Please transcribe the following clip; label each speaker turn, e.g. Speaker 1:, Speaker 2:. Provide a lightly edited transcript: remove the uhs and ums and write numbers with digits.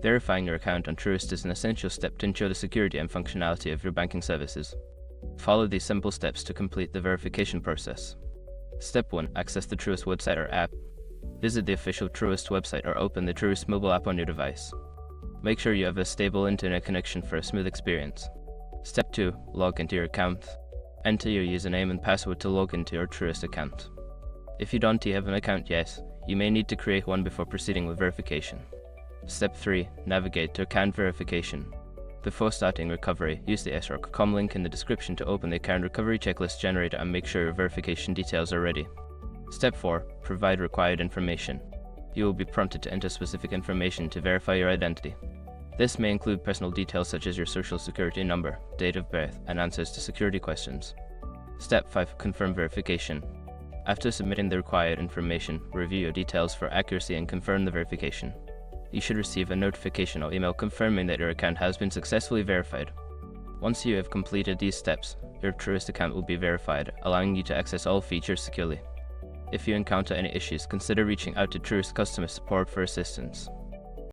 Speaker 1: Verifying your account on Truist is an essential step to ensure the security and functionality of your banking services. Follow these simple steps to complete the verification process. Step 1. Access the Truist website or app. Visit the official Truist website or open the Truist mobile app on your device. Make sure you have a stable internet connection for a smooth experience. Step 2. Log into your account. Enter your username and password to log into your Truist account. If you don't have an account yet, you may need to create one before proceeding with verification. Step 3. Navigate to account verification. Before starting recovery, use the sr.com link in the description to open the account recovery checklist generator and make sure your verification details are ready. Step 4. Provide required information. You will be prompted to enter specific information to verify your identity. This may include personal details such as your social security number, date of birth, and answers to security questions. Step 5. Confirm verification. After submitting the required information, review your details for accuracy and confirm the verification. You should receive a notification or email confirming that your account has been successfully verified. Once you have completed these steps, your Truist account will be verified, allowing you to access all features securely. If you encounter any issues, consider reaching out to Truist customer support for assistance.